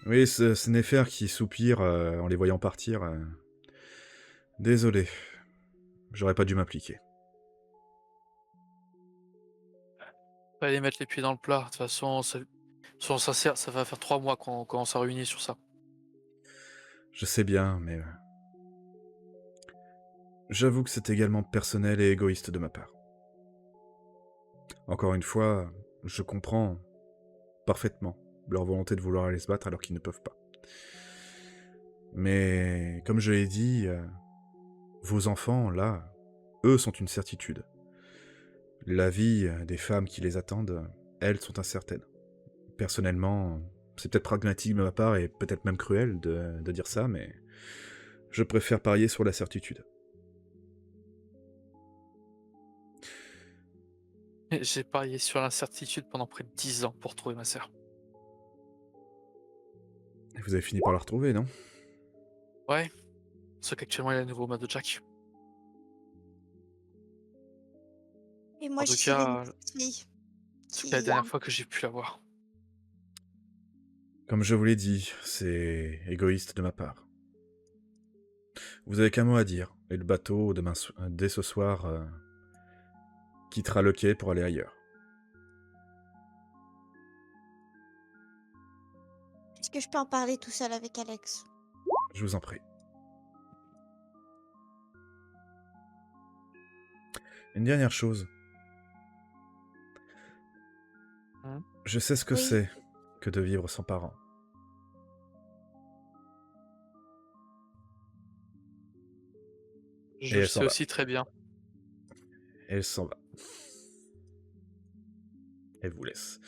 Oui, c'est Néfer qui soupire en les voyant partir. Désolé, j'aurais pas dû m'impliquer. Fallait mettre les pieds dans le plat. De toute façon, soyons sincères, ça va faire 3 mois qu'on s'est réunis sur ça. Je sais bien, mais j'avoue que c'est également personnel et égoïste de ma part. Encore une fois, je comprends parfaitement leur volonté de vouloir aller se battre alors qu'ils ne peuvent pas. Mais comme je l'ai dit, vos enfants, là, eux sont une certitude. La vie des femmes qui les attendent, elles sont incertaines. Personnellement, c'est peut-être pragmatique de ma part et peut-être même cruel de dire ça, mais je préfère parier sur la certitude. J'ai parié sur l'incertitude pendant près de 10 ans pour trouver ma sœur. Et vous avez fini par la retrouver, non? Ouais, sauf qu'actuellement, il est à nouveau au mode Jack. Et moi, En je tout suis une cas, petite fille la qui a... dernière fois que j'ai pu la voir. Comme je vous l'ai dit, c'est égoïste de ma part. Vous avez qu'un mot à dire, et le bateau, dès ce soir, quittera le quai pour aller ailleurs. Est-ce que je peux en parler tout seul avec Alex? Je vous en prie. Une dernière chose, Mmh. je sais ce que Oui. c'est que de vivre sans parents. Et Je le elle s'en sais va. aussi très bien. Et elle s'en va. Elle vous laisse.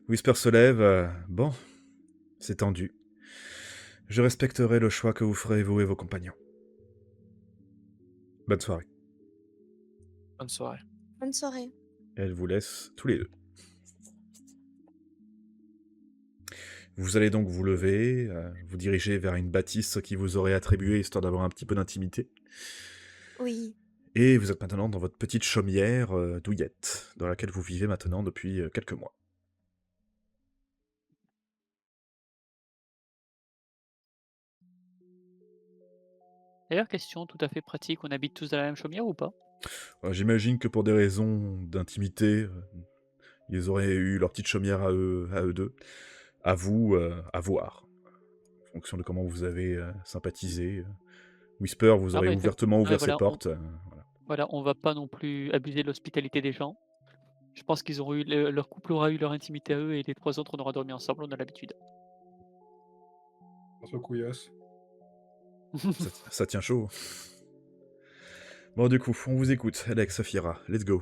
Whisper se lève. Bon, c'est tendu. Je respecterai le choix que vous ferez, vous et vos compagnons. Bonne soirée. Bonne soirée. Bonne soirée. Et elle vous laisse tous les deux. Vous allez donc vous lever, vous diriger vers une bâtisse qui vous aurait attribué histoire d'avoir un petit peu d'intimité. Oui. Et vous êtes maintenant dans votre petite chaumière douillette, dans laquelle vous vivez maintenant depuis quelques mois. D'ailleurs, question tout à fait pratique, on habite tous dans la même chaumière ou pas? J'imagine que pour des raisons d'intimité, ils auraient eu leur petite chaumière à eux deux. À vous, à voir, en fonction de comment vous avez sympathisé. Whisper vous Non aurait mais ouvertement non mais ouvert ses voilà, portes. Voilà. on va pas non plus abuser de l'hospitalité des gens. Je pense qu'ils auront eu leur couple aura eu leur intimité à eux et les 3 autres on aura dormi ensemble, on a l'habitude. Entre couillasses. Ça tient chaud. Bon, du coup, on vous écoute. Alex, Saphira, let's go.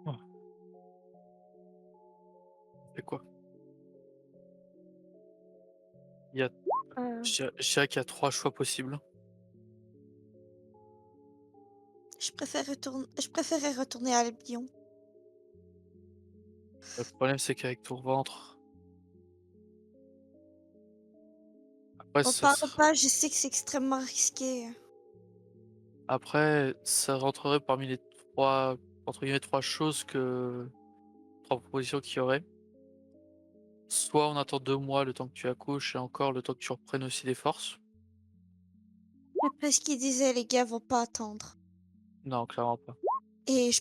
Oh, c'est quoi? Il y a Euh, je dirais qu'il y a 3 choix possibles. je préférais retourner à Albion. Le problème, c'est qu'avec ton ventre, après On ça parle ser pas, je sais que c'est extrêmement risqué. après ça rentrerait parmi les 3 entre guillemets «3 choses» que 3 propositions qu'il y aurait. Soit on attend 2 mois le temps que tu accouches et encore le temps que tu reprennes aussi des forces. Après ce qu'il disait, les gars vont pas attendre. Non, clairement pas. Et je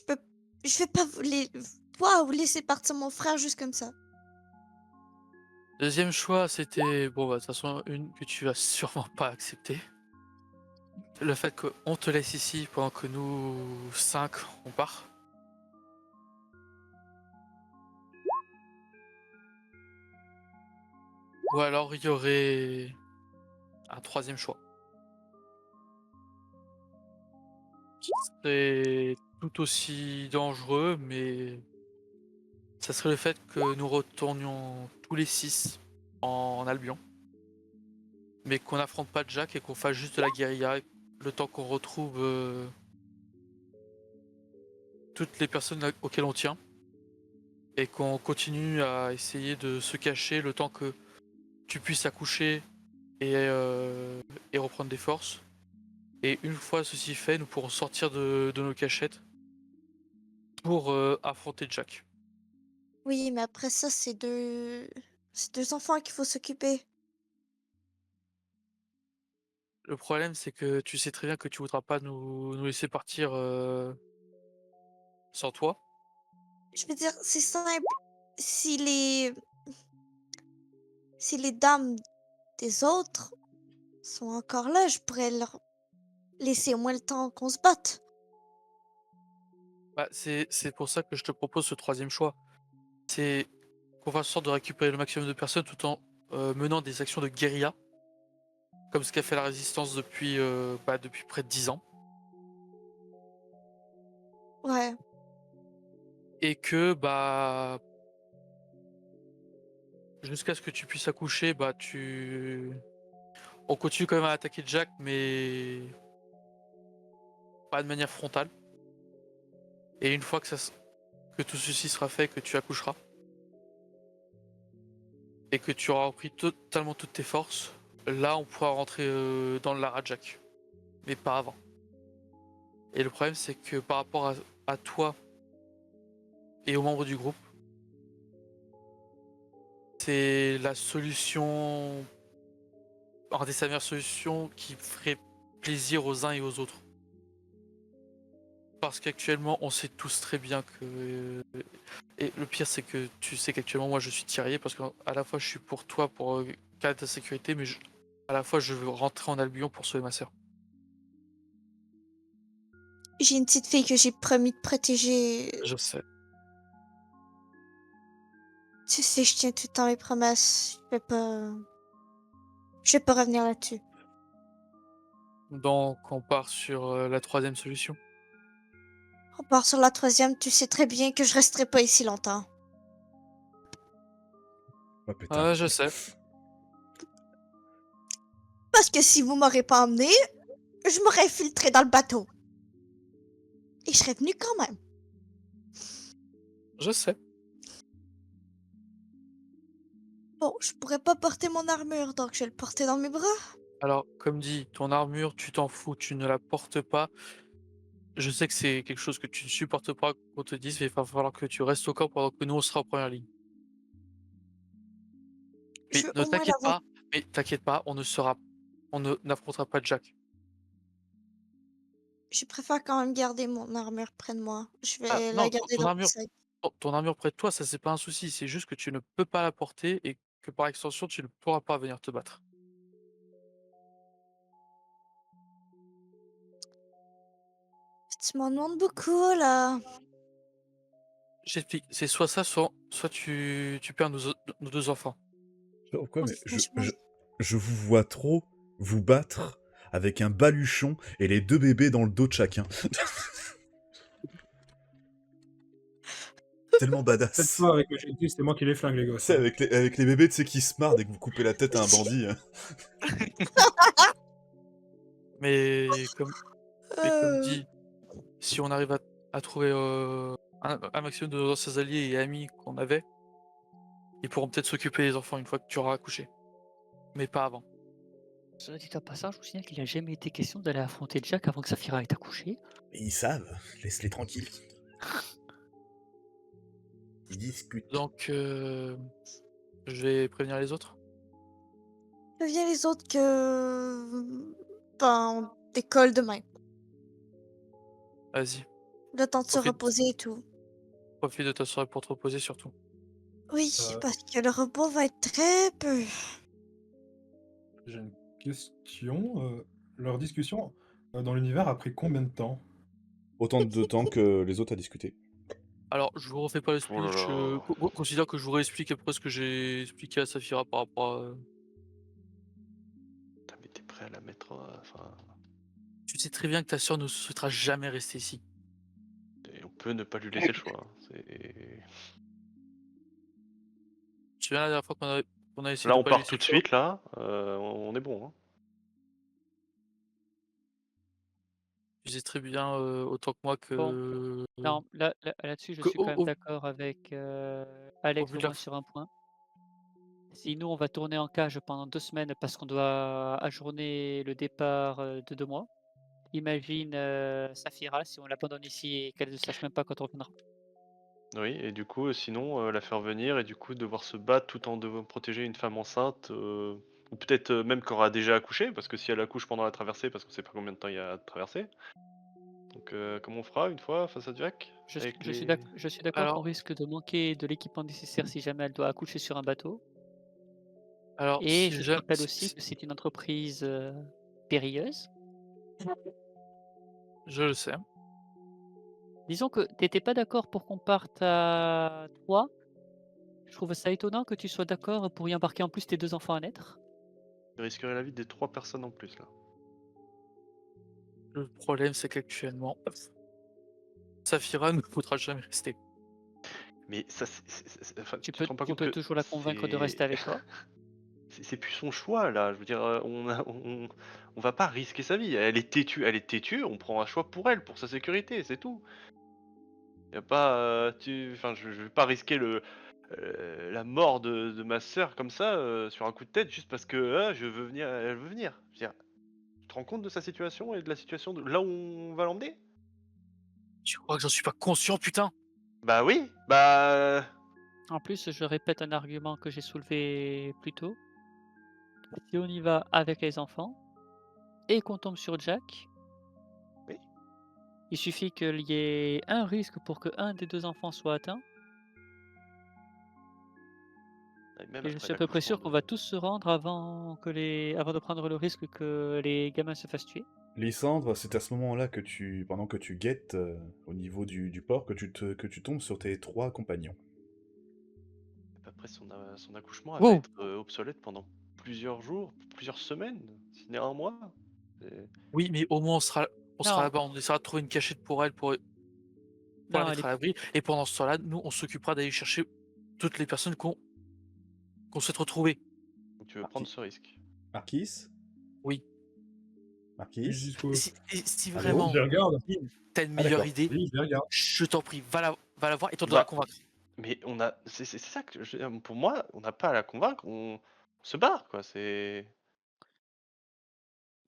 vais pas waouh, laisser partir mon frère juste comme ça. Deuxième choix, c'était bon, bah, de toute façon, une que tu vas sûrement pas accepter. Le fait qu'on te laisse ici pendant que nous 5 on part. Ou alors il y aurait un troisième choix, qui serait tout aussi dangereux, mais ça serait le fait que nous retournions tous les 6 en Albion, mais qu'on n'affronte pas Jack et qu'on fasse juste de la guérilla le temps qu'on retrouve toutes les personnes auxquelles on tient et qu'on continue à essayer de se cacher le temps que tu puisses accoucher et reprendre des forces. Et une fois ceci fait, nous pourrons sortir de nos cachettes pour affronter Jack. Oui, mais après ça, c'est deux enfants qu'il faut s'occuper. Le problème, c'est que tu sais très bien que tu voudras pas nous laisser partir, sans toi. Je veux dire, c'est simple. Si les, si les dames des autres sont encore là, je pourrais leur laisser au moins le temps qu'on se batte. Bah, c'est pour ça que je te propose ce troisième choix. C'est qu'on fasse en sorte de récupérer le maximum de personnes tout en, menant des actions de guérilla, comme ce qu'a fait la Résistance depuis, depuis près de 10 ans Ouais. et que, jusqu'à ce que tu puisses accoucher, on continue quand même à attaquer Jack, mais pas de manière frontale et une fois que tout ceci sera fait, que tu accoucheras et que tu auras repris totalement toutes tes forces, là, on pourra rentrer, dans le Lara Jack, mais pas avant. Et le problème, c'est que par rapport à toi et aux membres du groupe, c'est la solution, un des meilleures solutions qui ferait plaisir aux uns et aux autres. Parce qu'actuellement, on sait tous très bien que. Et le pire, c'est que tu sais qu'actuellement, moi, je suis tiraillé parce qu'à la fois, je suis pour toi, pour garder ta sécurité, mais à la fois, je veux rentrer en Albion pour sauver ma sœur. J'ai une petite fille que j'ai promis de protéger. Je sais. Tu sais, je tiens tout le temps mes promesses. Je vais pas revenir là-dessus. Donc, on part sur la troisième solution. On part sur la troisième, tu sais très bien que je resterai pas ici longtemps. Oh putain. Ah, je sais. Parce que si vous m'aurez pas emmené, je m'aurais infiltré dans le bateau. Et je serais venu quand même. Je sais. Bon, je pourrais pas porter mon armure, donc je vais le porter dans mes bras. Alors, comme dit, ton armure, tu t'en fous, tu ne la portes pas. Je sais que c'est quelque chose que tu ne supportes pas qu'on te dise, mais il va falloir que tu restes au camp pendant que nous, on sera en première ligne. Je Mais veux ne au moins t'inquiète l'avoir. pas, on ne n'affrontera pas Jack. Je préfère quand même garder mon armure près de moi. Je Ah, vais la non, garder dans mon sac. ton armure près de toi, ça c'est pas un souci, c'est juste que tu ne peux pas la porter et que par extension, tu ne pourras pas venir te battre. Tu m'en demandes beaucoup, là. J'explique, c'est soit ça, soit tu perds nos deux enfants. Je sais pas pourquoi, Oh, mais franchement, je vous vois trop vous battre avec un baluchon et les deux bébés dans le dos de chacun. Tellement Cette badass. fois, avec le shotgun, c'est moi qui les flingue, les gosses. C'est Hein. avec les bébés, tu sais, qui se marrent dès que vous coupez la tête à un bandit. Mais comme, mais comme Euh, dit, si on arrive à trouver un maximum de nos anciens alliés et amis qu'on avait, ils pourront peut-être s'occuper des enfants une fois que tu auras accouché. Mais pas avant. Cela dit en passant, je vous signale qu'il n'a jamais été question d'aller affronter Jack avant que Saphira ait accouché. Mais ils savent, laisse-les tranquilles. Ils discutent. Donc, je vais prévenir les autres. Préviens les autres que... Ben, on décolle demain. Vas-y, Le temps de se profite, reposer et tout. profite de ta soirée pour te reposer surtout. Oui, Euh, parce que le repos va être très peu. J'ai une question. Leur discussion dans l'univers a pris combien de temps? Autant de temps que les autres à discuter. Alors, je vous refais pas le Oh là speech. là. Considère que je vous réexplique après ce que j'ai expliqué à Saphira par rapport à. Putain, mais t'es prêt à la mettre. Enfin, Tu sais très bien que ta soeur ne souhaitera jamais rester ici. on peut ne pas lui laisser le choix. Hein. Tu te souviens la dernière fois qu'on a essayé Là, de on pas lui part laisser tout le de choix. suite, là. On est bon. Hein. Tu sais très bien autant que moi Bon, que. non, là-dessus, je que suis quand même d'accord avec au Alex vu au de la. moins sur un point. Si nous, on va tourner en cage pendant 2 semaines parce qu'on doit ajourner le départ de 2 mois, imagine Saphira si on l'abandonne ici et qu'elle ne sache même pas quand on reviendra. Oui, et du coup, sinon, la faire venir et du coup devoir se battre tout en devant protéger une femme enceinte, ou peut-être, même qui aura déjà accouché, parce que si elle accouche pendant la traversée, parce qu'on sait pas combien de temps il y a à traverser. Donc, comment on fera une fois face à Jack? Je, Avec les je suis d'accord qu'on Alors, risque de manquer de l'équipement nécessaire si jamais elle doit accoucher sur un bateau. alors, Et si je te jamais, rappelle aussi que c'est une entreprise périlleuse. je le sais. Disons que t'étais pas d'accord pour qu'on parte à 3. Je trouve ça étonnant que tu sois d'accord pour y embarquer en plus tes 2 enfants à naître. tu risquerais la vie des 3 personnes en plus, là. Le problème, c'est qu'actuellement, Saphira ne voudra jamais rester. Mais ça, enfin, Tu tu te peux rends pas tu compte peux que toujours la convaincre de rester c'est avec toi. c'est plus son choix, là. Je veux dire, on va pas risquer sa vie. Elle est têtue, on prend un choix pour elle, pour sa sécurité, c'est tout. Y a pas, enfin, je vais pas risquer la mort de ma sœur comme ça, sur un coup de tête juste parce que, je veux venir elle veut venir. Je veux dire, tu te rends compte de sa situation et de la situation de là où on va l'emmener? Tu crois que j'en suis pas conscient, putain? Bah oui, bah, En plus, je répète un argument que j'ai soulevé plus tôt. Si on y va avec les enfants et qu'on tombe sur Jack, oui, il suffit qu'il y ait un risque pour que un des 2 enfants soit atteint et même et je après suis à peu près l'accouchement sûr qu'on va tous se rendre avant de prendre le risque que les gamins se fassent tuer. Lysandre, c'est à ce moment-là que pendant que tu guettes au niveau du port, que tu tombes sur tes 3 compagnons. après son accouchement, elle va Wow! être, obsolète pendant plusieurs jours, plusieurs semaines, si ce n'est un mois. C'est Oui, mais au moins on sera Non, là-bas, on essaiera de trouver une cachette pour elle, pour la non, elle mettre est à l'abri. Et pendant ce temps-là, nous, on s'occupera d'aller chercher toutes les personnes qu'on souhaite retrouver. donc tu veux prendre Marquis. ce risque. Marquis? Oui. Oui, Marquis? dispo. Et si Allô? Je vraiment les regarde. t'as une Ah meilleure d'accord. idée, Oui, je les regarde. je t'en prie, va la voir et tente de la Bah, convaincre. mais on a c'est ça que pour moi, on n'a pas à la convaincre, on se barre quoi, c'est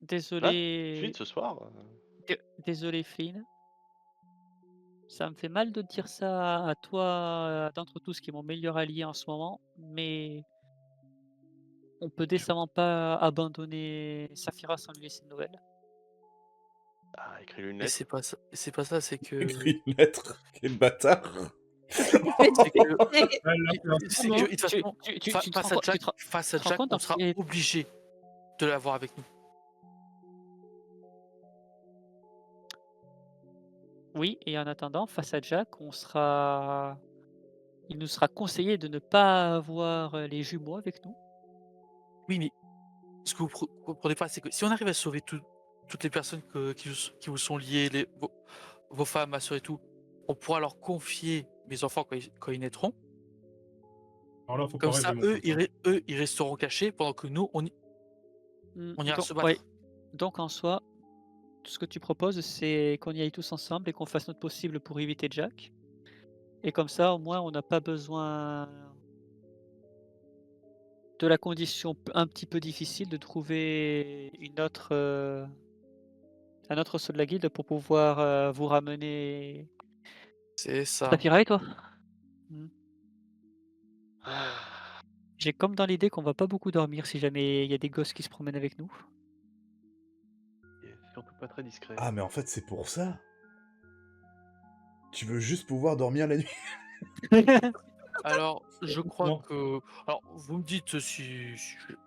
là, tout de suite désolé, ce soir, désolé Flynn. Ça me fait mal de dire ça à toi, d'entre tous qui est mon meilleur allié en ce moment, mais on peut tu décemment pas abandonner Saphira sans lui laisser de nouvelles. écris-lui une Et lettre. c'est pas ça, c'est que Écris une lettre. Quel bâtard. c'est que Elle l'a et fait un c'est peu, que non? de toute façon, Tu te rends compte face tu à te rends Jack, compte on dans sera quel obligé de l'avoir avec nous. oui et en attendant, face à Jack, il nous sera conseillé de ne pas avoir, les jumeaux avec nous. Oui, mais ce que vous comprenez pas, c'est que si on arrive à sauver toutes les personnes qui vous sont liées, vos femmes, ma soeur et tout, on pourra leur confier mes enfants quand ils naîtront. Alors là, faut pas Comme rêver, ça, mon pote, hein. eux, ils resteront cachés pendant que nous, on ira Donc se ouais, battre. donc en soi, tout ce que tu proposes, c'est qu'on y aille tous ensemble et qu'on fasse notre possible pour éviter Jack et comme ça, au moins, on n'a pas besoin de la condition un petit peu difficile de trouver un autre saut de la guilde pour pouvoir, vous ramener C'est ça. Saphira et toi? Mmh. Ah, J'ai comme dans l'idée qu'on va pas beaucoup dormir si jamais il y a des gosses qui se promènent avec nous. il est surtout pas très discret. Ah mais en fait c'est pour ça. Tu veux juste pouvoir dormir la nuit. Alors, je crois Non. que. Alors, vous me dites si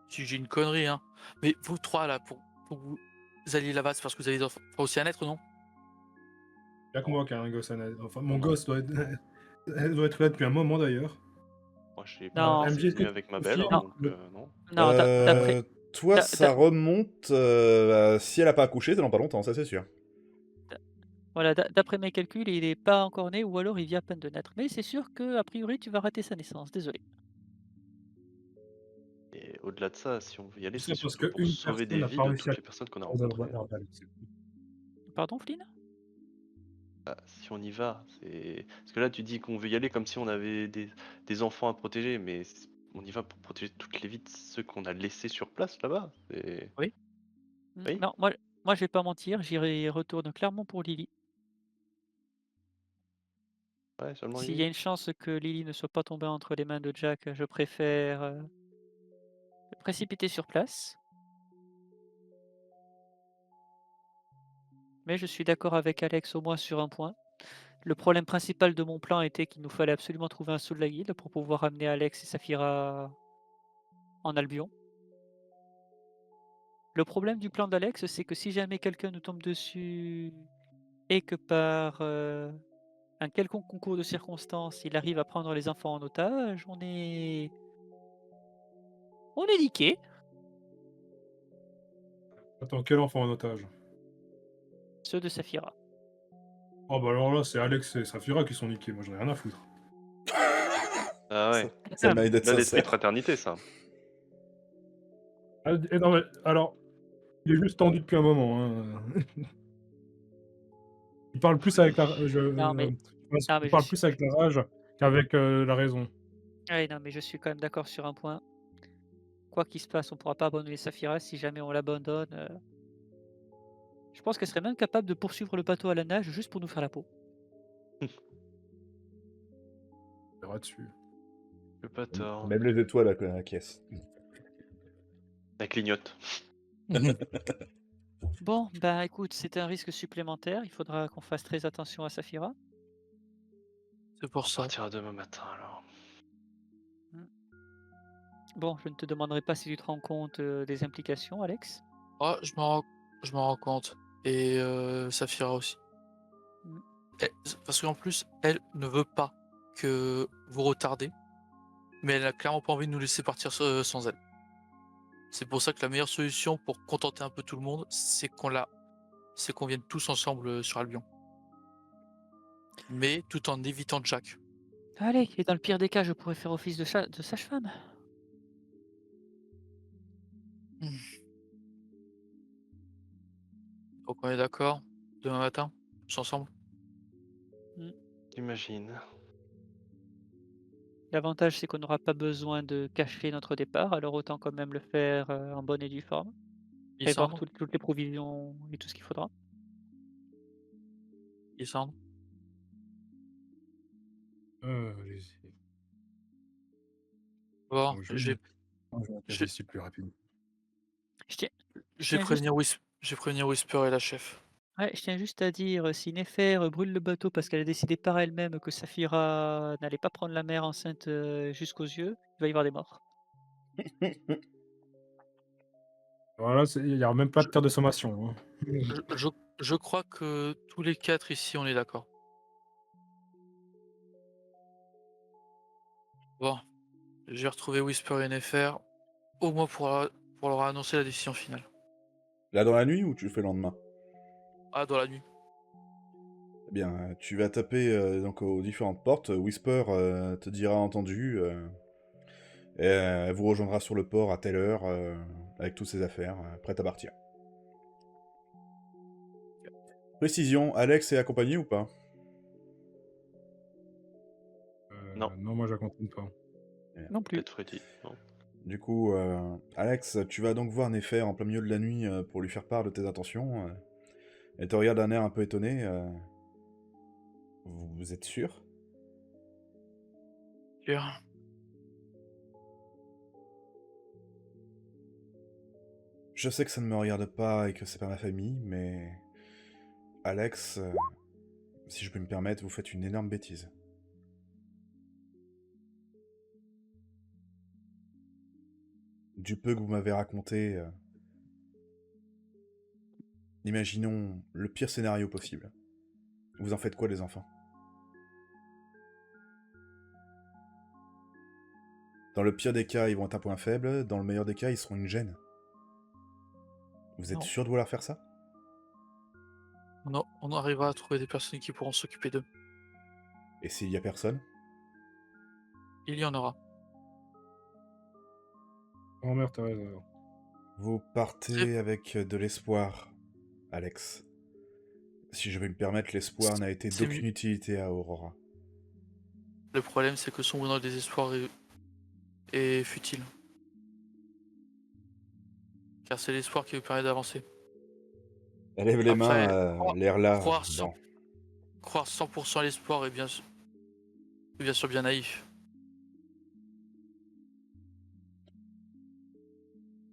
j'ai une connerie, hein. Mais vous trois, là, pour que vous alliez là-bas, c'est parce que vous avez des enfants aussi à naître, non? Bien qu'on voit qu'il y a un gosse à enfin, mon gosse doit être elle doit être là depuis un moment d'ailleurs. Moi, je suis pas Non, MJ, est-ce que venu tu avec ma peux belle, filer hein, non, donc non. non, d'après Toi d'a ça d'a remonte si elle a pas accouché, c'est dans pas longtemps, ça c'est sûr. voilà, d'après mes calculs, il est pas encore né ou alors il vient à peine de naître. Mais c'est sûr qu'a priori, tu vas rater sa naissance, désolé. Et au-delà de ça, si on veut y aller, Tout c'est ça parce surtout pour qu'une sauver personne des n'a vies pas de réussi à toutes les personnes qu'on a rencontrées. Pardon, Flynn? Ah, si on y va, c'est parce que là tu dis qu'on veut y aller comme si on avait des enfants à protéger, mais on y va pour protéger toutes les vies de ceux qu'on a laissés sur place là-bas. Oui. Oui, Non, moi je vais pas mentir, retourne clairement pour Lily. Ouais, seulement S'il y a Lily. une chance que Lily ne soit pas tombée entre les mains de Jack, je préfère me précipiter sur place. Mais je suis d'accord avec Alex au moins sur un point. Le problème principal de mon plan était qu'il nous fallait absolument trouver un sous de la guilde pour pouvoir amener Alex et Saphira en Albion. Le problème du plan d'Alex, c'est que si jamais quelqu'un nous tombe dessus et que par un quelconque concours de circonstances, il arrive à prendre les enfants en otage, on est niqué. Attends, quel enfant en otage? Ceux de Saphira. Oh bah alors là, c'est Alex et Saphira qui sont niqués, moi j'en ai rien à foutre. Ah ouais. Ça a le mérite d'être Là, l'esprit de sincère. fraternité, ça. Ah, et non, mais, alors, il est juste tendu depuis un moment. Hein. Il parle plus avec la, Non mais il je parle suis plus avec la rage qu'avec la raison. ouais, non mais je suis quand même d'accord sur un point. Quoi qu'il se passe, on pourra pas abandonner Saphira. Si jamais on l'abandonne, je pense qu'elle serait même capable de poursuivre le bateau à la nage juste pour nous faire la peau. On verra dessus. Le pas tort. Même les étoiles à la caisse. La clignote. Bon, bah écoute, c'est un risque supplémentaire. Il faudra qu'on fasse très attention à Saphira. C'est pour On ça. partira demain matin, alors. Bon, je ne te demanderai pas si tu te rends compte des implications, Alex. Ah, je m'en rends compte. Et Saphira aussi. Mm. Parce qu'en plus, elle ne veut pas que vous retardez, mais elle a clairement pas envie de nous laisser partir sans elle. C'est pour ça que la meilleure solution pour contenter un peu tout le monde, c'est qu'on vienne tous ensemble sur Albion. Mais tout en évitant Jack. Allez, et dans le pire des cas, je pourrais faire office de sage-femme. Donc on est d'accord, demain matin, tous ensemble. J'imagine. L'avantage, c'est qu'on n'aura pas besoin de cacher notre départ, alors autant quand même le faire en bonne et due forme. Prévoir Lysandre, toutes les provisions et tout ce qu'il faudra. Lysandre. Allez-y. Bon, Bon, je vais, je vais je, ici plus rapidement. Je tiens, je vais tiens juste, prévenir Whisper et la chef. ouais, je tiens juste à dire, si Néfer brûle le bateau parce qu'elle a décidé par elle-même que Saphira n'allait pas prendre la mer enceinte jusqu'aux yeux, il va y avoir des morts. Voilà, il n'y a même pas de tir de sommation. Hein. Je, je, je crois que tous les quatre ici, on est d'accord. Bon, je vais retrouver Whisper et Nefer, au moins pour leur annoncer la décision finale. Là dans la nuit ou tu le fais le lendemain? Ah, dans la nuit. Eh bien, tu vas taper donc aux différentes portes. Whisper te dira entendu. Et elle vous rejoindra sur le port à telle heure avec toutes ses affaires, prête à partir. Précision, Alex est accompagné ou pas? Non. Non, moi j'accompagne pas. Non plus. Peut-être Freddy. Non. Du coup, Alex, tu vas donc voir Néfer en plein milieu de la nuit pour lui faire part de tes intentions. Elle te regarde d'un air un peu étonné. Vous êtes sûr? Sûr. Je sais que ça ne me regarde pas et que c'est pas ma famille, mais... Alex, si je peux me permettre, vous faites une énorme bêtise. Du peu que vous m'avez raconté, imaginons le pire scénario possible. Vous en faites quoi, les enfants? Dans le pire des cas, ils vont être un point faible. Dans le meilleur des cas, ils seront une gêne. Vous êtes Non. sûr de vouloir faire ça? On arrivera à trouver des personnes qui pourront s'occuper d'eux. Et s'il y a personne? Il y en aura. Grand-mère, t'as raison. Vous partez avec de l'espoir, Alex. Si je vais me permettre, l'espoir n'a été C'est d'aucune mieux. utilité à Aurora. Le problème, c'est que sombrer dans le désespoir est futile. Car c'est l'espoir qui vous permet d'avancer. Elle lève les Après, mains, l'air large. croire Bon. croire 100% à l'espoir est bien sûr bien sûr bien naïf.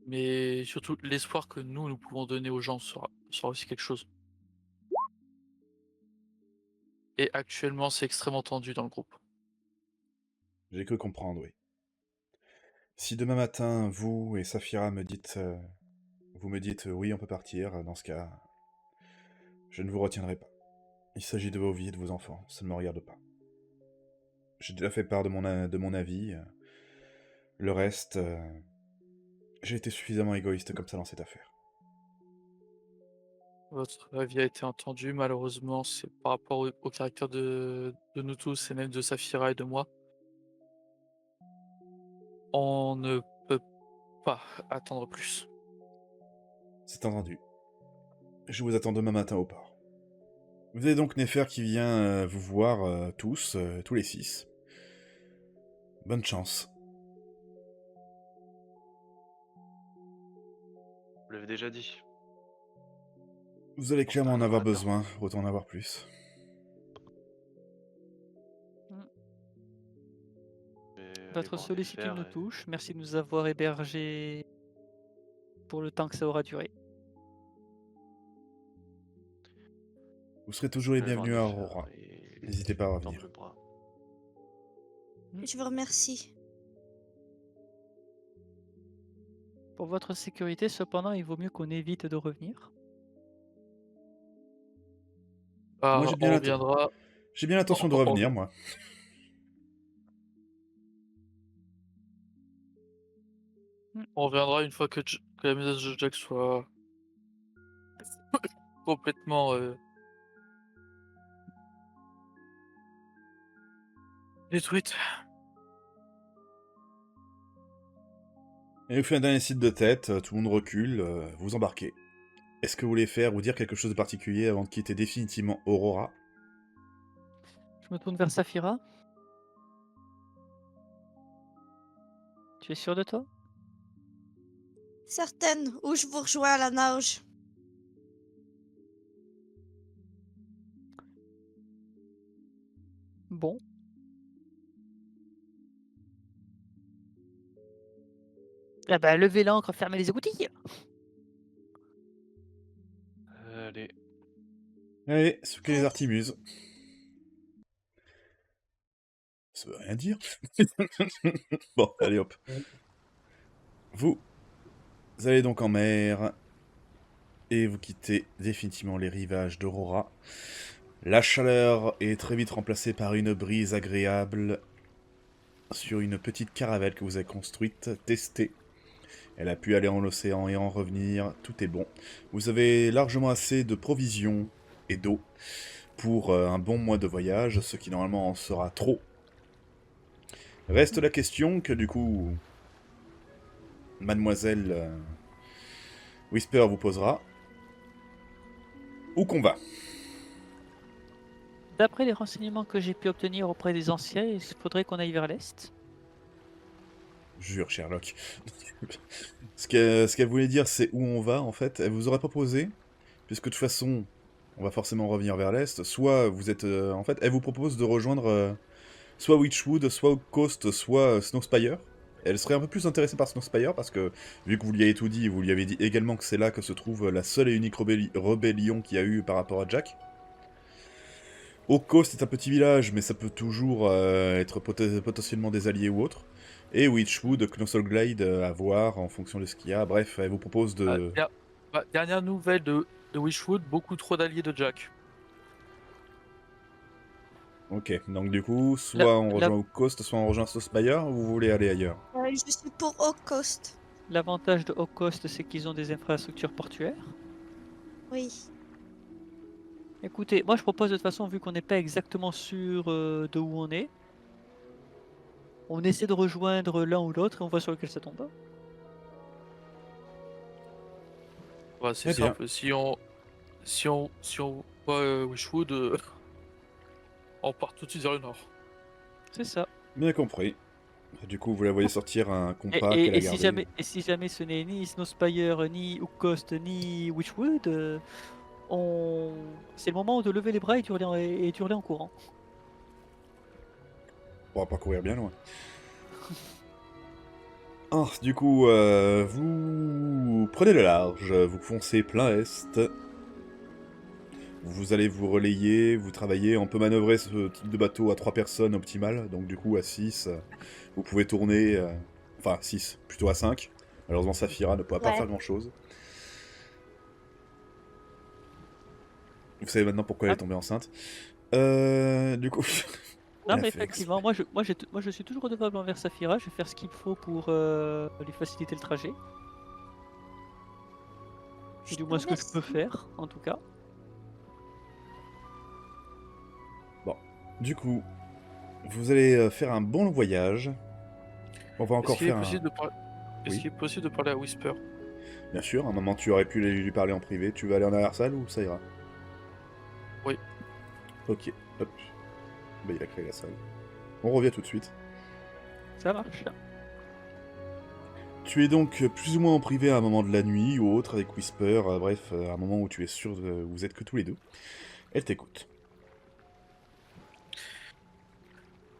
Mais surtout, l'espoir que nous pouvons donner aux gens sera aussi quelque chose. Et actuellement, c'est extrêmement tendu dans le groupe. J'ai cru comprendre, oui. Si demain matin, vous et Saphira vous me dites oui, on peut partir, dans ce cas, je ne vous retiendrai pas. Il s'agit de vos vies et de vos enfants, ça ne me regarde pas. J'ai déjà fait part de mon avis. Le reste, j'ai été suffisamment égoïste comme ça dans cette affaire. Votre avis a été entendu, malheureusement, c'est par rapport au caractère de nous tous et même de Saphira et de moi. On ne peut pas attendre plus. C'est entendu. Je vous attends demain matin au port. Vous avez donc Néfer qui vient vous voir tous les 6. Bonne chance. Vous l'avez déjà dit. Vous allez Bon, clairement en ça avoir va bien. besoin, autant en avoir plus. Je vais aller Votre voir sollicitude Néfer nous et- touche. Merci de nous avoir hébergés pour le temps que ça aura duré. Vous serez toujours les je vais aller voir bienvenus à Néfer Aurora. et N'hésitez pas à tendre revenir. le bras. Je vous remercie. Pour votre sécurité, cependant, il vaut mieux qu'on évite de revenir. Moi, Ah, on reviendra. J'ai bien l'intention de on- revenir, moi. On reviendra une fois que la maison de Jack soit complètement détruite. Et vous faites un dernier site de tête, tout le monde recule, vous embarquez. Est-ce que vous voulez faire ou dire quelque chose de particulier avant de quitter définitivement Aurora? Je me tourne vers Saphira. Tu es sûr de toi? Certaine où je vous rejoins à la nage. Bon. Ah bah, levez l'ancre, fermez les écoutilles. Allez. Allez, souquez les artimuses. Ça veut rien dire. Bon, allez hop. Vous allez donc en mer et vous quittez définitivement les rivages d'Aurora. La chaleur est très vite remplacée par une brise agréable sur une petite caravelle que vous avez construite, testée. Elle a pu aller en océan et en revenir, tout est bon. Vous avez largement assez de provisions et d'eau pour un bon mois de voyage, ce qui normalement en sera trop. Reste la question que du coup, Mademoiselle Whisper vous posera. Où qu'on va? D'après les renseignements que j'ai pu obtenir auprès des anciens, il faudrait qu'on aille vers l'est. Jure, Sherlock. Ce qu'elle voulait dire, c'est où on va, en fait. Elle vous aurait proposé, puisque de toute façon, on va forcément revenir vers l'est, soit vous êtes... en fait, elle vous propose de rejoindre soit Witchwood, soit Oak Coast, soit Snowspire. Elle serait un peu plus intéressée par Snowspire, parce que, vu que vous lui avez tout dit, vous lui avez dit également que c'est là que se trouve la seule et unique rébellion qu'il y a eu par rapport à Jack. Oak Coast est un petit village, mais ça peut toujours être potentiellement des alliés ou autres. Et Witchwood, Knosselglade, à voir en fonction de ce qu'il y a. Bref, elle vous propose de... Dernière nouvelle de Wishwood, beaucoup trop d'alliés de Jack. Ok, donc du coup, soit on rejoint Oak Coast, soit on rejoint Snowspire, ou vous voulez aller ailleurs? Je suis pour Oak Coast. L'avantage de Oak Coast, c'est qu'ils ont des infrastructures portuaires. Oui. Écoutez, moi je propose de toute façon, vu qu'on n'est pas exactement sûr de où on est, on essaie de rejoindre l'un ou l'autre et on voit sur lequel ça tombe. Ouais, c'est Très bien. simple. Si on voit Wishwood, on part tout de suite vers le nord. C'est ça. Bien compris. Du coup, vous la voyez sortir un compas qu'elle a Et gardé. si jamais ce n'est ni Snowspire, ni Oak Coast, ni Witchwood, c'est le moment de lever les bras et d'hurler en courant. pourra pas courir bien loin. Ah, du coup, vous prenez le large, vous foncez plein est. Vous allez vous relayer, vous travaillez. On peut manœuvrer ce type de bateau à 3 personnes optimal, donc du coup à 6, vous pouvez tourner. Enfin, 6, plutôt à 5. Malheureusement, Saphira ne pourra pas Ouais. faire grand chose. Vous savez maintenant pourquoi elle est tombée enceinte. Du coup. Non, Elle a mais fait effectivement, exprès. moi, je suis toujours redevable envers Saphira. Je vais faire ce qu'il faut pour lui faciliter le trajet. Je C'est du te moins ce que je peux remercie. faire, en tout cas. Bon, du coup, vous allez faire un bon voyage. On va Est-ce encore qu'il est faire un. possible de parler... Est-ce Oui, qu'il est possible de parler à Whisper? bien sûr. À un moment, tu aurais pu lui parler en privé. Tu veux aller en arrière-salle ou ça ira? Oui. Ok, hop. Bah, il a créé la salle. On revient tout de suite. Ça marche. Tu es donc plus ou moins en privé à un moment de la nuit ou autre avec Whisper. Bref, à un moment où tu es sûr de. Vous êtes que tous les deux. Elle t'écoute.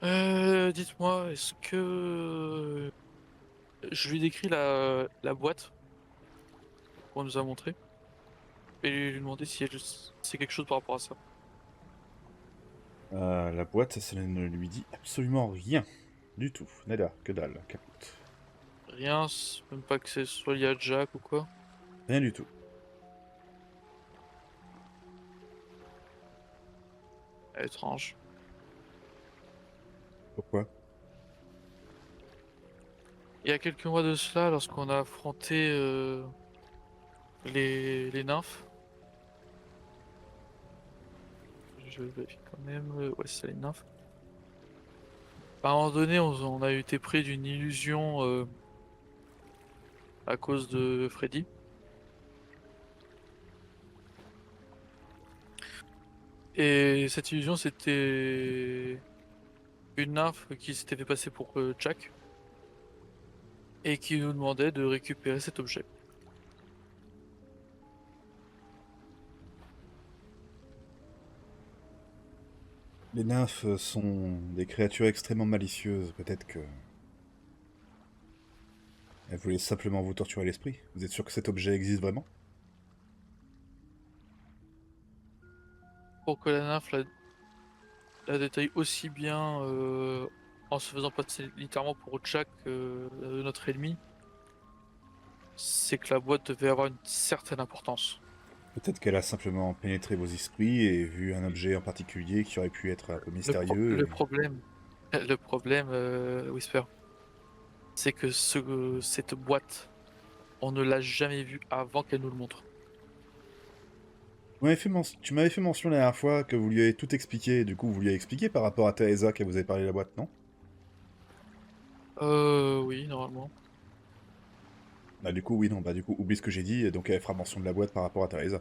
Dites-moi, est-ce que... Je lui décris la boîte qu'on nous a montrée et lui demander si elle sait quelque chose par rapport à ça. La boîte, ça ne lui dit absolument rien. Du tout. Nada, que dalle, caput. Rien, même pas que ce soit lié à Jack ou quoi. Rien du tout. Étrange. Pourquoi? Il y a quelques mois de cela, lorsqu'on a affronté les nymphes, je vérifie quand même, ouais c'est les nymphes. À un moment donné, on a été pris d'une illusion à cause de Freddy. Et cette illusion, c'était une nymphe qui s'était fait passer pour Jack et qui nous demandait de récupérer cet objet. Les nymphes sont des créatures extrêmement malicieuses. Peut-être que. Elles voulaient simplement vous torturer l'esprit. Vous êtes sûr que cet objet existe vraiment? Pour que la nymphe la détaille aussi bien en se faisant passer littéralement pour Jack, notre ennemi, c'est que la boîte devait avoir une certaine importance. Peut-être qu'elle a simplement pénétré vos esprits et vu un objet en particulier qui aurait pu être un peu mystérieux. Le problème, le problème, Whisper, c'est que cette boîte, on ne l'a jamais vue avant qu'elle nous le montre. Tu m'avais fait mention la dernière fois que vous lui avez tout expliqué. Du coup, vous lui avez expliqué par rapport à Teresa qu'elle vous avait parlé de la boîte, non? Oui, normalement. Bah du coup, oui, non. Bah du coup, oublie ce que j'ai dit. Donc elle fera mention de la boîte par rapport à Teresa.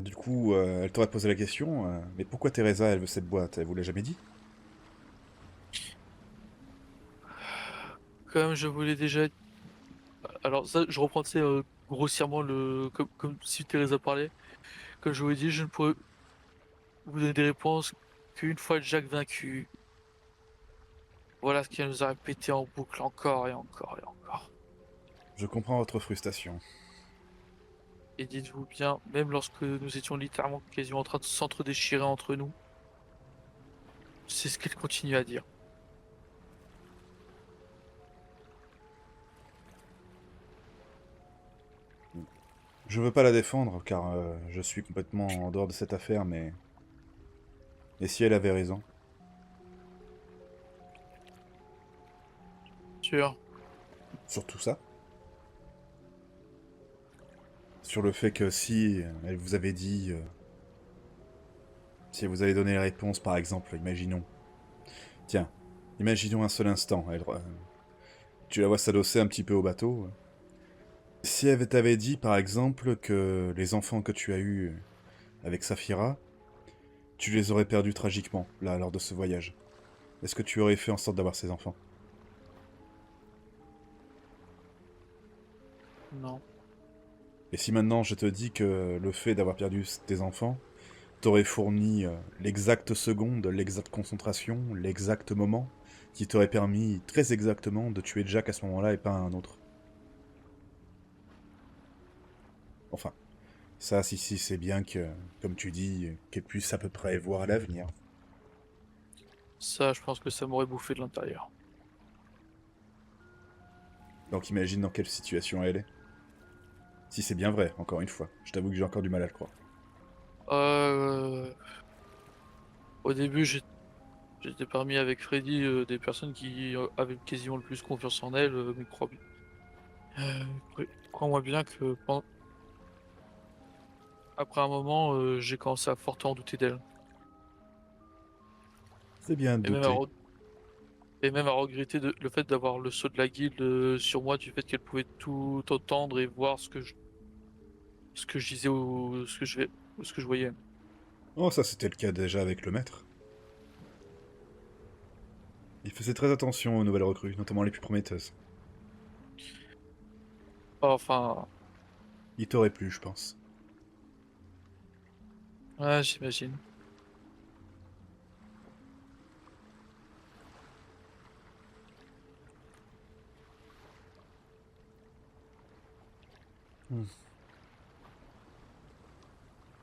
Du coup, elle t'aurait posé la question. Mais pourquoi Teresa, elle veut cette boîte? Elle vous l'a jamais dit? Comme je vous l'ai déjà... Alors ça, je reprends, tu sais, grossièrement, comme si Thérèse parlait. Comme je vous l'ai dit, je ne pourrais vous donner des réponses qu'une fois Jack vaincu. Voilà ce qu'elle nous a répété en boucle encore et encore et encore. Je comprends votre frustration. Et dites-vous bien, même lorsque nous étions littéralement quasiment en train de s'entre-déchirer entre nous, c'est ce qu'elle continue à dire. Je veux pas la défendre, car je suis complètement en dehors de cette affaire, mais... Et si elle avait raison? Sûr. Sur tout ça? Sur le fait que si elle vous avait dit... si elle vous avait donné les réponses, par exemple, imaginons... Tiens, imaginons un seul instant, tu la vois s'adosser un petit peu au bateau. Si elle t'avait dit, par exemple, que les enfants que tu as eus avec Saphira, tu les aurais perdus tragiquement, là, lors de ce voyage. Est-ce que tu aurais fait en sorte d'avoir ces enfants? Non. Et si maintenant je te dis que le fait d'avoir perdu tes enfants t'aurait fourni l'exacte seconde, l'exacte concentration, l'exact moment qui t'aurait permis très exactement de tuer Jack à ce moment-là et pas un autre. Enfin, ça, si c'est bien que, comme tu dis, qu'elle puisse à peu près voir à l'avenir. Ça, je pense que ça m'aurait bouffé de l'intérieur. Donc imagine dans quelle situation elle est. Si c'est bien vrai, encore une fois. Je t'avoue que j'ai encore du mal à le croire. Au début, j'étais parmi avec Freddy des personnes qui avaient quasiment le plus confiance en elle, mais crois-moi bien que après un moment, j'ai commencé à fortement douter d'elle. C'est bien de Et même à, douter. re- et même à regretter le fait d'avoir le sceau de la guilde sur moi, du fait qu'elle pouvait tout entendre et voir ce que je disais ou ce que je voyais. Oh, ça c'était le cas déjà avec le maître. Il faisait très attention aux nouvelles recrues, notamment les plus prometteuses. Enfin, Il t'aurait plu, je pense. ouais, j'imagine.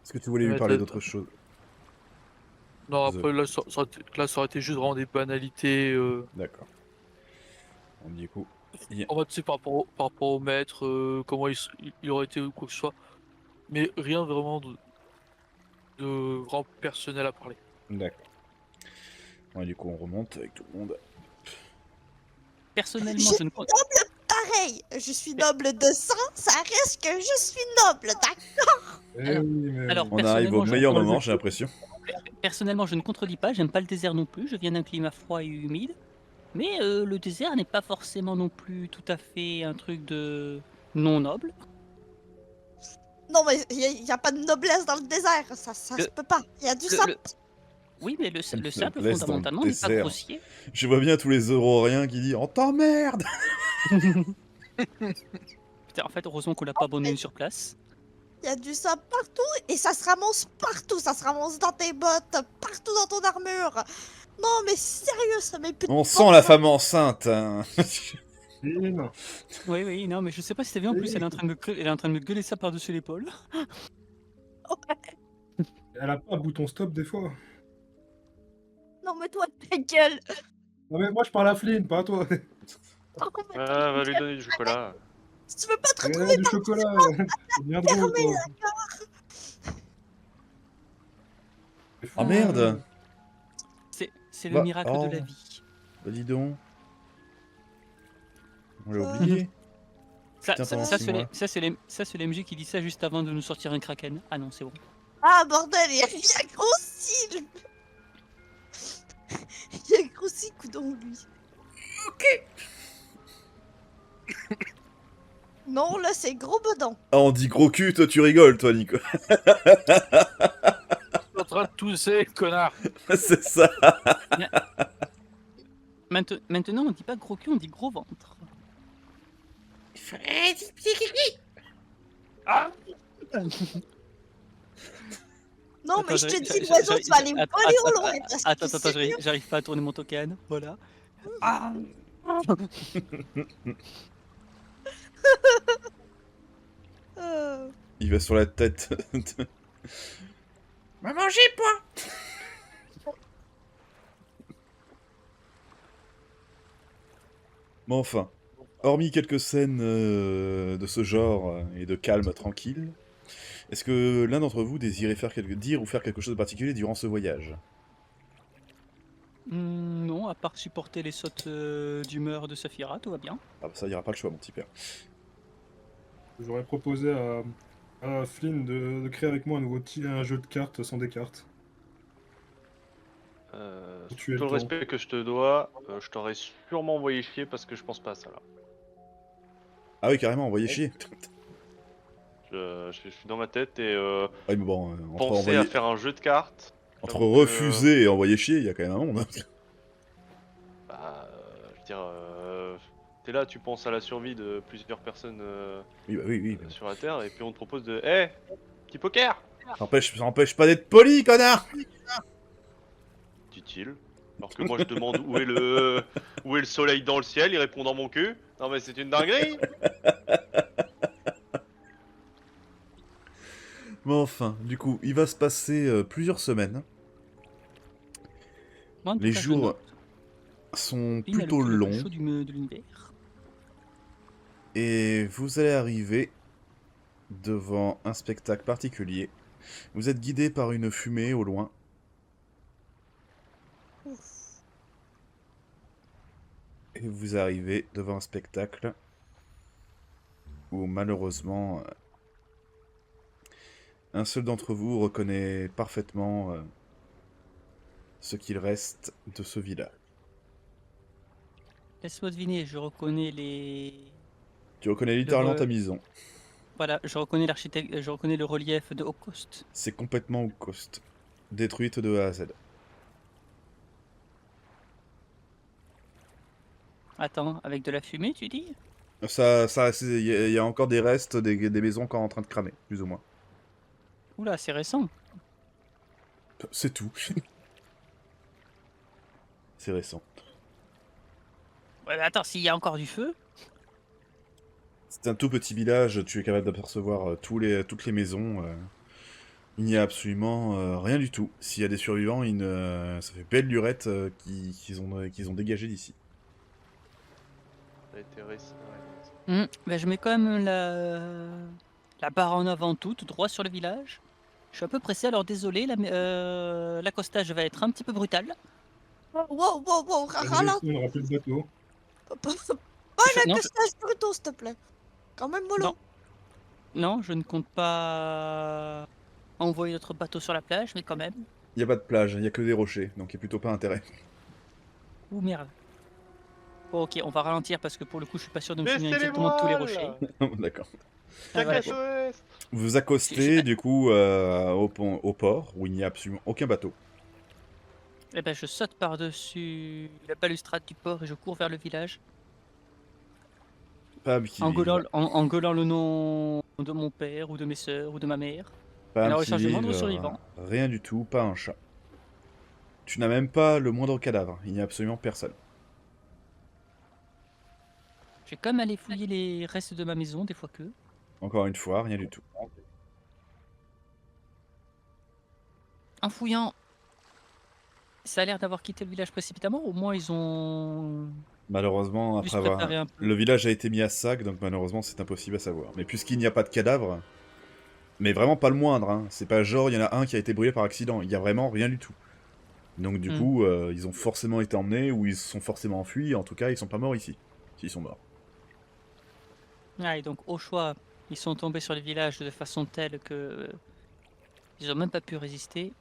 Est-ce que tu voulais lui Mais parler d'autre chose? non, après, là, ça aurait été juste vraiment des banalités. D'accord. Bon, du coup, En mode, tu sais, par rapport au maître, comment il aurait été ou quoi que ce soit. Mais rien vraiment de vraiment personnel à parler. d'accord. Ouais, du coup, on remonte avec tout le monde. Personnellement, Je je ne compte. pareil, je suis noble de sang, ça reste que je suis noble, d'accord? Eh Alors- oui, mais alors, On arrive au personnellement, je- meilleur moment, j'ai l'impression. Personnellement, je ne contredis pas, j'aime pas le désert non plus, je viens d'un climat froid et humide. Mais le désert n'est pas forcément non plus tout à fait un truc de non noble. Non, mais il y a pas de noblesse dans le désert, ça Le- se peut pas. Il y a du le- sable. le- Oui, mais le sable Noblesse dans le fondamentalement n'est pas désert. grossier. Je vois bien tous les Auroriens qui disent « On t'emmerde !» Putain, en fait, heureusement qu'on l'a pas abandonné sur place. Il y a du sable partout et ça se ramasse partout. Ça se ramasse dans tes bottes, partout dans ton armure. Non, mais sérieux, ça met plus de On bon sent la sens. femme enceinte, hein. Lynn, Oui, oui, non, mais je sais pas si t'as vu en plus, elle est en train de me gueuler ça par-dessus l'épaule. elle a pas un bouton stop des fois. Non, mais toi, ta gueule. Non mais moi je parle à Flynn, pas à toi. Oh, mais Ah, va lui donner du chocolat. si tu veux pas te Eh, retrouver du chocolat, c'est bien drôle fermé, toi. C'est fou. Oh merde C'est le Bah, miracle oh. de la vie. Bah dis donc. On l'a oublié. Ça, Putain, ça, pendant ça, 6 c'est mois. c'est l'MG qui dit ça juste avant de nous sortir un kraken. Ah non, c'est bon. Ah, bordel, il a grossi. Il a grossi, coudon, lui. Ok. Non, là, c'est gros bedon. Ah, on dit gros cul, toi tu rigoles, toi, Nico. Je suis en train de tousser, connard. C'est ça. Maintenant, on dit pas gros cul, on dit gros ventre. Ah, Non, Attends, mais je te j'arrive- dis, j'a- l'oiseau, j'a- tu vas aller att- voler au att- loin. parce que Attends, c'est j'arrive pas à tourner mon token. Voilà. Ah. Il va sur la tête. de- Va manger, point. Mais enfin, hormis quelques scènes de ce genre et de calme tranquille, est-ce que l'un d'entre vous désirait dire ou faire quelque chose de particulier durant ce voyage? Non, à part supporter les sautes d'humeur de Saphira, tout va bien. Ah bah ça, il n'y aura pas le choix, mon petit père. J'aurais proposé à Flynn de créer avec moi un jeu de cartes sans des cartes. Tu es Tout le le respect que je te dois, je t'aurais sûrement envoyé chier parce que je pense pas à ça là. Ah oui, carrément, envoyez chier. Je suis dans ma tête et Ouais, mais bon, entre, penser envoyer... à faire un jeu de cartes. entre j'avoue que, refuser et envoyer chier, il y a quand même un monde. Hein. Bah, je veux dire, t'es là, tu penses à la survie de plusieurs personnes Oui, bah oui, oui. sur la Terre et puis on te propose de, hé, petit poker. Ça empêche pas d'être poli, connard! Dit-il. Alors que moi je demande où est le soleil dans le ciel, il répond dans mon cul. Non mais c'est une dinguerie. Mais enfin, du coup, il va se passer plusieurs semaines. Moi, en tout Les cas, je jours note. sont Lynn est le plutôt cul le plus longs chaud de l'univers. et vous allez arriver devant un spectacle particulier. Vous êtes guidé par une fumée au loin. Ouf. Et vous arrivez devant un spectacle où malheureusement un seul d'entre vous reconnaît parfaitement ce qu'il reste de ce village. Laisse-moi deviner, je reconnais les... Tu reconnais littéralement ta maison. Voilà, je reconnais l'architecte, je reconnais le relief de Holocaust. C'est complètement au cost. Détruite de A à Z. Attends, avec de la fumée, tu dis? Il y a encore des restes des maisons encore en train de cramer, plus ou moins. Oula, c'est récent. C'est tout. C'est récent. Ouais, mais attends, s'il y a encore du feu... C'est un tout petit village, tu es capable d'apercevoir toutes les maisons. Il n'y a absolument rien du tout. S'il y a des survivants, ça fait belle lurette qu'ils ont dégagé d'ici. Ça a été récent. Ouais. Ben, je mets quand même la barre en avant tout droit sur le village. Je suis un peu pressé, alors désolé, l'accostage va être un petit peu brutal. Wow, wow, wow, Vas-y, ralentis. on aura plus le bateau. Pas Je- non, un accostage brutaux, s'il te plaît. Quand même mollo. Non, je ne compte pas envoyer notre bateau sur la plage, mais quand même. Il n'y a pas de plage, il n'y a que des rochers, donc il n'y a plutôt pas intérêt. Ouh merde. Bon, ok, on va ralentir parce que pour le coup, je suis pas sûr de me souvenir Baissez les exactement de tous les rochers. voiles. D'accord. Ah, voilà. Cacache ouest. Vous accostez du coup au port où il n'y a absolument aucun bateau. Eh ben, je saute par-dessus la balustrade du port et je cours vers le village. Pam qui En gueulant le nom de mon père ou de mes sœurs ou de ma mère. Pam Alors, il qui cherche le moindre livre, survivant. rien du tout, pas un chat. Tu n'as même pas le moindre cadavre, il n'y a absolument personne. Je vais quand même aller fouiller les restes de ma maison, des fois que. Encore une fois, rien du tout. En fouillant, ça a l'air d'avoir quitté le village précipitamment. Au moins, ils ont Malheureusement, pu se après avoir... préparer un peu. Le village a été mis à sac, donc malheureusement c'est impossible à savoir. Mais puisqu'il n'y a pas de cadavre, mais vraiment pas le moindre, hein. C'est pas genre il y en a un qui a été brûlé par accident, il y a vraiment rien du tout. Donc du coup, ils ont forcément été emmenés, ou ils se sont forcément enfuis, en tout cas ils sont pas morts ici. S'ils sont morts. Ah, et donc, au choix, ils sont tombés sur le village de façon telle que ils ont même pas pu résister.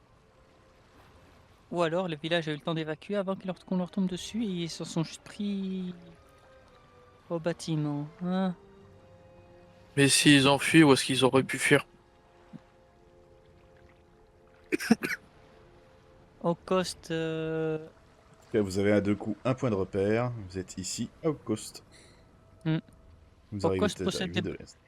Ou alors, le village a eu le temps d'évacuer avant qu'on leur tombe dessus et ils se sont juste pris au bâtiment. Hein. Mais s'ils ont fui, où est-ce qu'ils auraient pu fuir? Au cost, Ok, vous avez à deux coups un point de repère, vous êtes ici, au coast. Hmm. Vous Au arrivez coast peut-être possède arriver des- de l'est.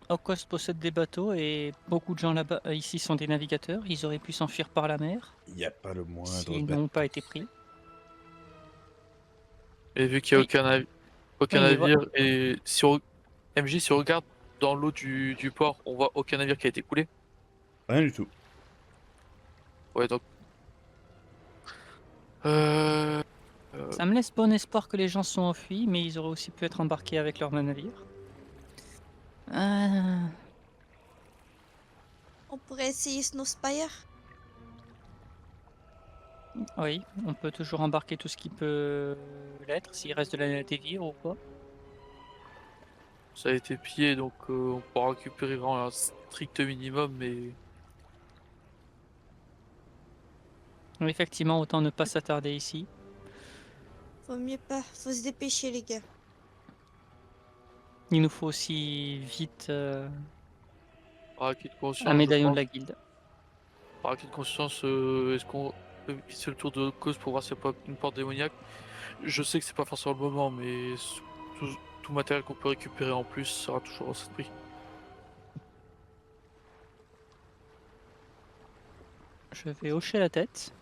Okost possède des bateaux et beaucoup de gens là-bas ici sont des navigateurs. Ils auraient pu s'enfuir par la mer Il n'y a pas le moindre s'ils bateau. n'ont pas été pris. Et vu qu'il n'y a Oui. aucun Oui, mais navire, et si on... MJ, si on regarde dans l'eau du port, on voit aucun navire qui a été coulé. Rien du tout. Ouais, donc. Euh... Ça me laisse bon espoir que les gens sont enfuis, mais ils auraient aussi pu être embarqués avec leur navire. On pourrait essayer Snowspire. Oui, on peut toujours embarquer tout ce qui peut l'être, s'il reste des vivres ou quoi. Ça a été pillé, donc on pourra récupérer vraiment un strict minimum, mais. Mais effectivement, autant ne pas s'attarder ici. Faut mieux pas. Faut se dépêcher, les gars. Il nous faut aussi vite Par acquis de conscience, un je médaillon de pense. la guilde. Par acquis de conscience, est-ce qu'on peut visiter le tour de cause pour voir s'il n'y a pas une porte démoniaque? Je sais que c'est pas forcément le moment, mais tout matériel qu'on peut récupérer en plus sera toujours à cet prix. je vais hocher la tête.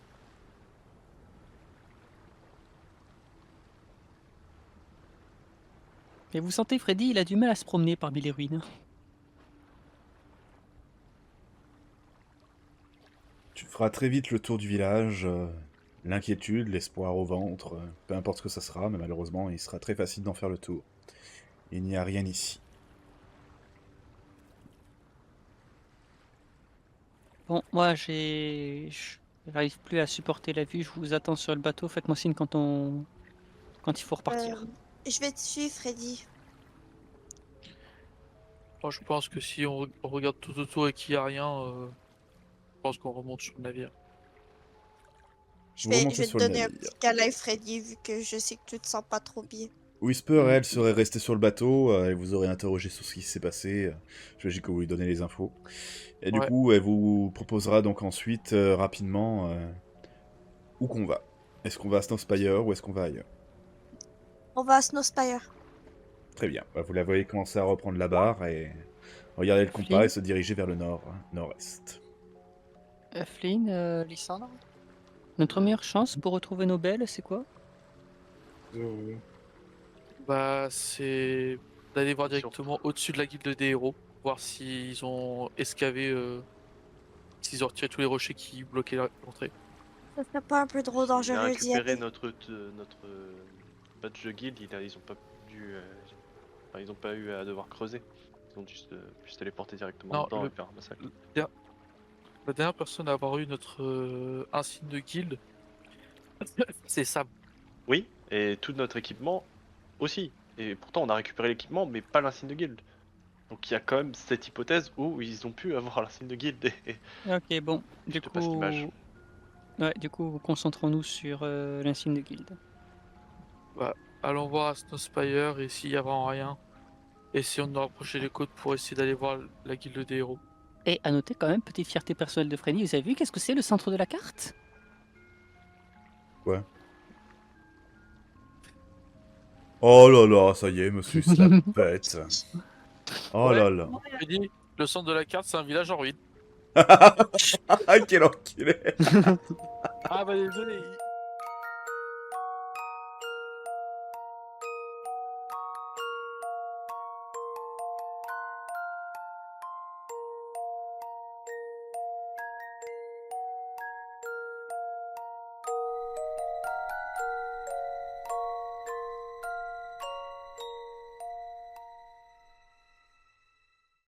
Et vous sentez, Freddy, il a du mal à se promener parmi les ruines. Tu feras très vite le tour du village. L'inquiétude, l'espoir au ventre, peu importe ce que ça sera, mais malheureusement, il sera très facile d'en faire le tour. Il n'y a rien ici. Bon, moi, j'arrive plus à supporter la vue. Je vous attends sur le bateau. Faites-moi signe quand il faut repartir. Je vais te suivre, Freddy. Moi, je pense que si on regarde tout autour et qu'il n'y a rien, je pense qu'on remonte sur le navire. Je Vous vais remontez te sur le donner un navire. petit câlin, Freddy, vu que je sais que tu te sens pas trop bien. Whisper, elle, serait restée sur le bateau, et vous aurez interrogé sur ce qui s'est passé. J'imagine que vous lui donnez les infos. Et du Ouais. coup, elle vous proposera donc ensuite, rapidement, où qu'on va. Est-ce qu'on va à Snowspire ou est-ce qu'on va ailleurs? On va à Snowspire. Très bien. Bah, vous la voyez commencer à reprendre la barre et regarder le compas Flynn et se diriger vers le nord, nord-est. Flynn, Lysandre, notre meilleure chance pour retrouver nos belles, c'est quoi? Bah, c'est d'aller voir directement au-dessus de la guilde des héros, voir s'ils ont escavé, s'ils ont retiré tous les rochers qui bloquaient l'entrée. Ça serait pas un peu trop Il a dangereux d'y récupéré aller? notre badge de guild, ils ont pas dû. Enfin, ils ont pas eu à devoir creuser. Ils ont dû se téléporter directement Non, dedans et faire un massacre. La dernière personne à avoir eu notre insigne de guilde, c'est Sam. Oui, et tout notre équipement aussi. Et pourtant, on a récupéré l'équipement, mais pas l'insigne de guild. Donc il y a quand même cette hypothèse où ils ont pu avoir l'insigne de guild. Ok, bon. Du Je te passe l'image. coup, ouais, du coup, concentrons-nous sur l'insigne de guilde. Bah, allons voir à Snowspire et s'il y a vraiment rien, essayons de nous rapprocher des côtes pour essayer d'aller voir la guilde des héros. Et à noter quand même, petite fierté personnelle de Freddy, vous avez vu qu'est-ce que c'est le centre de la carte? Quoi? Oh là là, ça y est, monsieur se la pète. Oh Ouais. là là. Je dis, le centre de la carte, c'est un village en ruine. Ah, quel enculé. Ah bah désolé,